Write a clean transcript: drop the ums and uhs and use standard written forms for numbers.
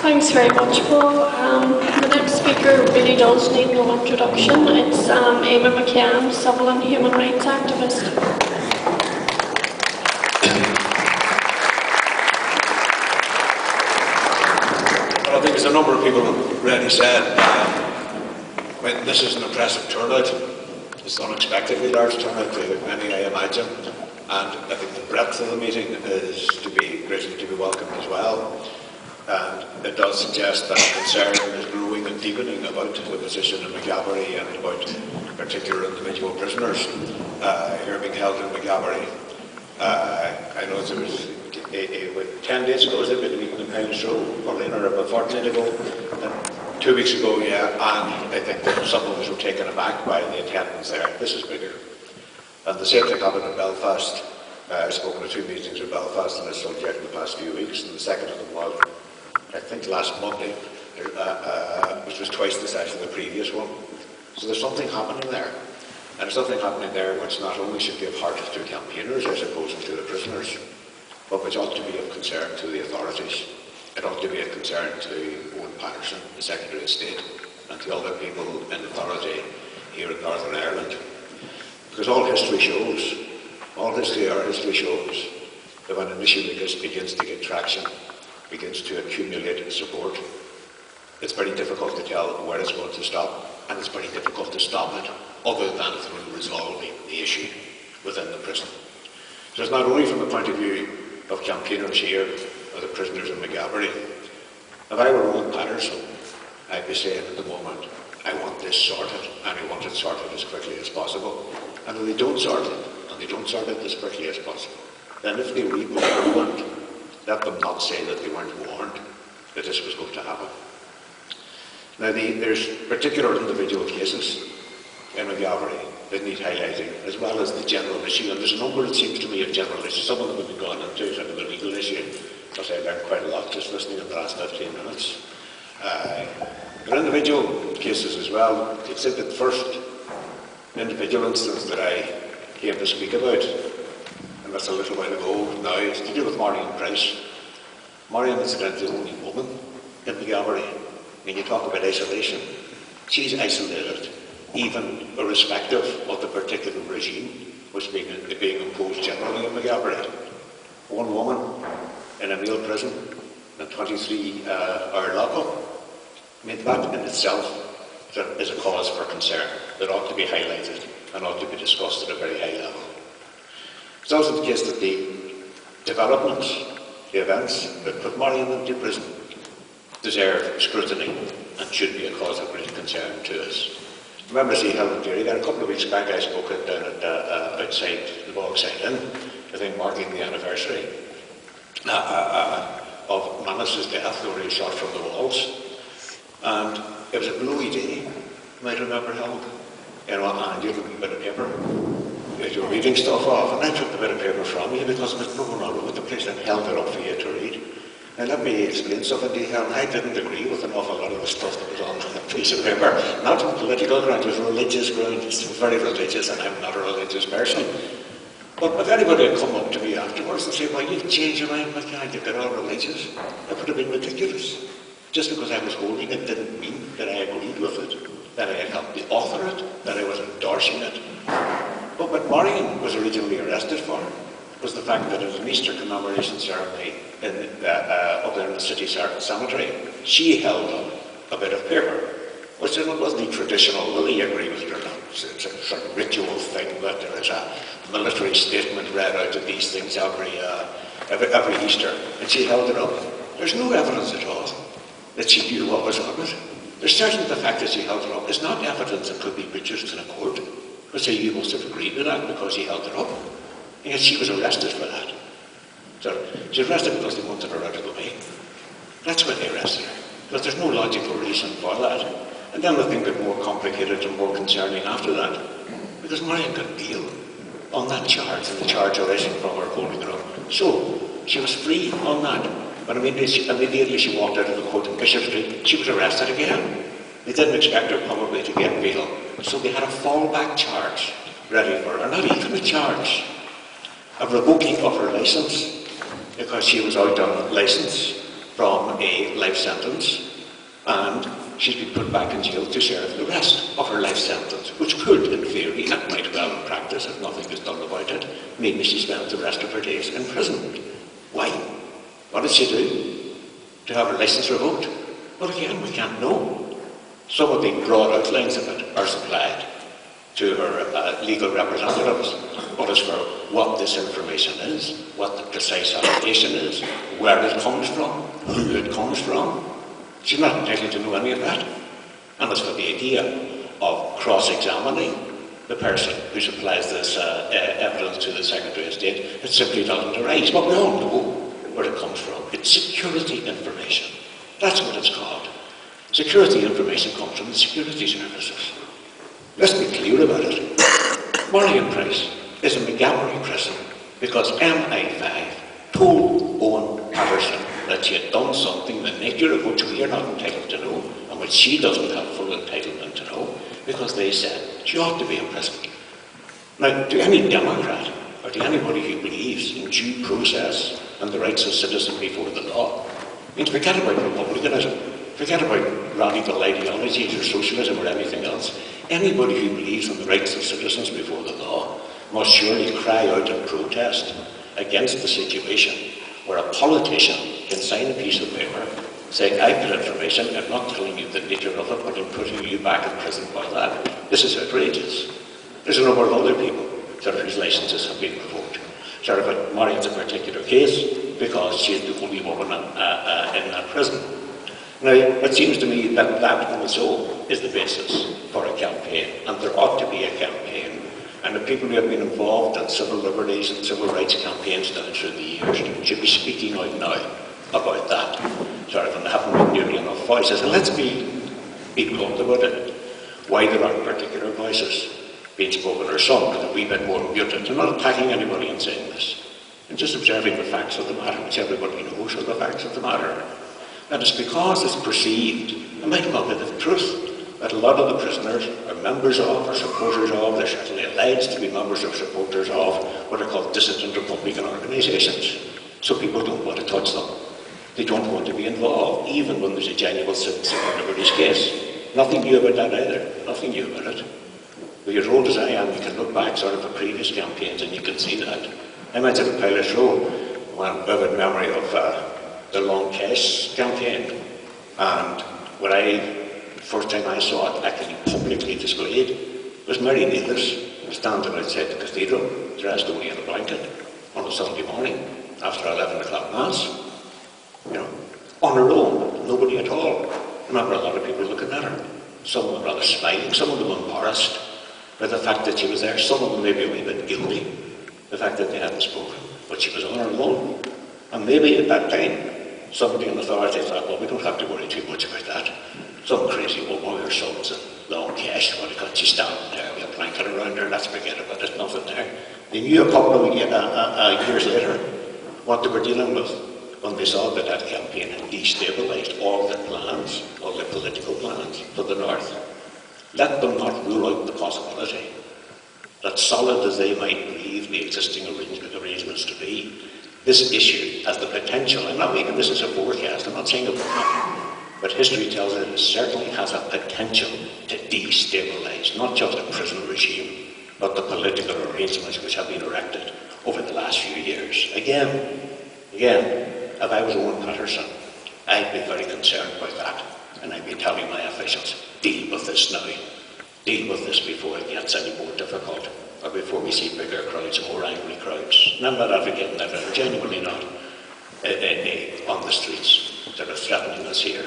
Thanks very much, Paul. The next speaker really does need no introduction. It's Eamonn McCann, civil and human rights activist. Well, I think as a number of people have already said, this is an impressive turnout. It's an unexpectedly large turnout to many, I imagine, and I think the breadth of the meeting is to be greatly to be welcomed as well. And it does suggest that concern is growing and deepening about the position in McGavery and about particular individual prisoners who are being held in McGavery. I know there was 10 days ago, was it, a meeting in Pound Show, or about a fortnight ago, 2 weeks ago, yeah, and I think that some of us were taken aback by the attendance there. This is bigger. And the same thing happened in Belfast. I've spoken to 2 meetings in Belfast on this subject in the past few weeks, and the second of them was, I think, last Monday, which was twice the size of the previous one. So there's something happening there. And there's something happening there which not only should give heart to campaigners, I suppose, and to the prisoners, but which ought to be of concern to the authorities. It ought to be of concern to Owen Patterson, the Secretary of State, and to other people in authority here in Northern Ireland. Because all history shows that when an issue begins to get traction, begins to accumulate support, it's very difficult to tell where it's going to stop, and it's very difficult to stop it other than through resolving the issue within the prison. So it's not only from the point of view of campaigners here or the prisoners in McGavery. If I were Owen Patterson, I'd be saying at the moment, I want this sorted, and I want it sorted as quickly as possible. And if they don't sort it, as quickly as possible, then if they read what they want, let them not say that they weren't warned that this was going to happen. Now, there's particular individual cases in McGavery that need highlighting, as well as the general issue. And there's a number, it seems to me, of general issues. Some of them have been gone into, some of the legal issue, because I learned quite a lot just listening in the last 15 minutes. There are individual cases as well. It's in the first individual instance that I came to speak about, and that's a little while ago now. It's to do with Marian Price. Marian is the only woman in McGavery. When you talk about isolation, she's isolated, even irrespective of the particular regime which being imposed generally in McGavery. One woman in a male prison, in a 23-hour lockup. I mean, that in itself is a cause for concern that ought to be highlighted and ought to be discussed at a very high level. It's also the case that the developments, the events that put Marian into prison deserve scrutiny and should be a cause of great concern to us. Remember, see, Helen Deary, there a couple of weeks back I spoke down at outside the Bogside Inn, I think marking the anniversary of Manus's death, where he was shot from the walls. And it was a blowy day, you might remember, Helen. You know, and you had a bit of paper. You were reading stuff off, and I took the bit of paper from you because it was blown all over the place and held it up for you to read. Now let me explain something to you, Helen. I didn't agree with an awful lot of the stuff that was on that piece of paper. Not on political grounds, it was religious grounds. It's very religious, and I'm not a religious person. But if anybody had come up to me afterwards and said, well, you've changed your mind, McCann, you've got all religious, that would have been ridiculous. Just because I was holding it didn't mean that I agreed with it, that I had helped the author it, that I was endorsing it. But what Marian was originally arrested for was the fact that at an Easter commemoration ceremony up there in the city cemetery, she held up a bit of paper, which wasn't traditional, will you agree with it or not? It's a sort of ritual thing that there is a military statement read out of these things every Easter, and she held it up. There's no evidence at all that she knew what was on it. There's certainly the fact that she held it up is not evidence that could be produced in a court. But say you must have agreed with that because he held it up. And yet she was arrested for that. So she was arrested because they wanted her out of the way. That's why they arrested her. Because there's no logical reason for that. And then the thing got more complicated and more concerning after that. Because Marian got bail on that charge, and the charge arising from her holding it up. So she was free on that. But immediately she walked out of the court in Bishop Street, she was arrested again. They didn't expect her probably to get bail. So they had a fallback charge ready for her, or not even a charge, a revoking of her licence, because she was out on licence from a life sentence, and she's been put back in jail to serve the rest of her life sentence, which could, in theory, and might well in practice, if nothing is done about it, mean that she spends the rest of her days in prison. Why? What did she do? To have her licence revoked? Well, again, we can't know. Some of the broad outlines of it are supplied to her legal representatives, but as for what this information is, what the precise allegation is, where it comes from, who it comes from, she's not entitled to know any of that. And as for the idea of cross-examining the person who supplies this evidence to the Secretary of State, it simply doesn't arise. But we all know where it comes from. It's security information. That's what it's called. Security information comes from the security services. Let's be clear about it. Marian Price is in McGallery prison because MI5 told Owen Patterson that she had done something, the nature of which we are not entitled to know, and which she doesn't have full entitlement to know, because they said she ought to be in prison. Now, to any Democrat, or to anybody who believes in due process and the rights of citizens before the law, means forget about republicanism, forget about radical ideologies or socialism or anything else. Anybody who believes in the rights of citizens before the law must surely cry out in protest against the situation where a politician can sign a piece of paper saying, I've got information, I'm not telling you the nature of it, but I'm putting you back in prison for that. This is outrageous. There's a number of other people whose licences have been revoked. But Marian's a particular case because she's the only woman in that prison. Now, it seems to me that that also is the basis for a campaign, and there ought to be a campaign. And the people who have been involved in civil liberties and civil rights campaigns down through the years should be speaking out now about that. And there haven't been nearly enough voices. And let's be blunt about it. Why there aren't particular voices being spoken, or some that are a wee bit more muted. I'm not attacking anybody in saying this. I'm just observing the facts of the matter, which everybody knows are the facts of the matter. And it's because it's perceived, it might well be the truth, that a lot of the prisoners are members of or supporters of, they're certainly alleged to be members or supporters of what are called dissident Republican organisations. So people don't want to touch them. They don't want to be involved, even when there's a genuine civil liberties case. Nothing new about that either. Nothing new about it. But you're as old as I am, you can look back at previous campaigns and you can see that. I went to the Pilot Row, one vivid memory of the Long Cash campaign, and when first time I saw it actually publicly displayed was Mary Needless standing outside the cathedral, dressed only in a blanket, on a Sunday morning after 11 o'clock mass, on her own, nobody at all. I remember a lot of people looking at her, some of them rather smiling, some of them embarrassed by the fact that she was there, some of them maybe a wee bit guilty, the fact that they hadn't spoken, but she was on her own. And maybe at that time, somebody in authority thought, well, we don't have to worry too much about that. Some crazy woman or son's in Long Cash, what got she's standing there with a blanket around her, let's forget about it, nothing there. They knew a couple of years later what they were dealing with when they saw that that campaign had destabilised all their plans, all their political plans for the North. Let them not rule out the possibility that, solid as they might believe the existing arrangements to be, this issue has the potential, I'm not making this as a forecast, I'm not saying it will happen, but history tells us it certainly has a potential to destabilise not just the prison regime, but the political arrangements which have been erected over the last few years. Again, if I was Owen Patterson, I'd be very concerned about that, and I'd be telling my officials, deal with this now. Deal with this before it gets any more difficult, or before we see bigger crowds, more angry crowds. And I'm not advocating that, I'm genuinely not, on the streets that are threatening us here.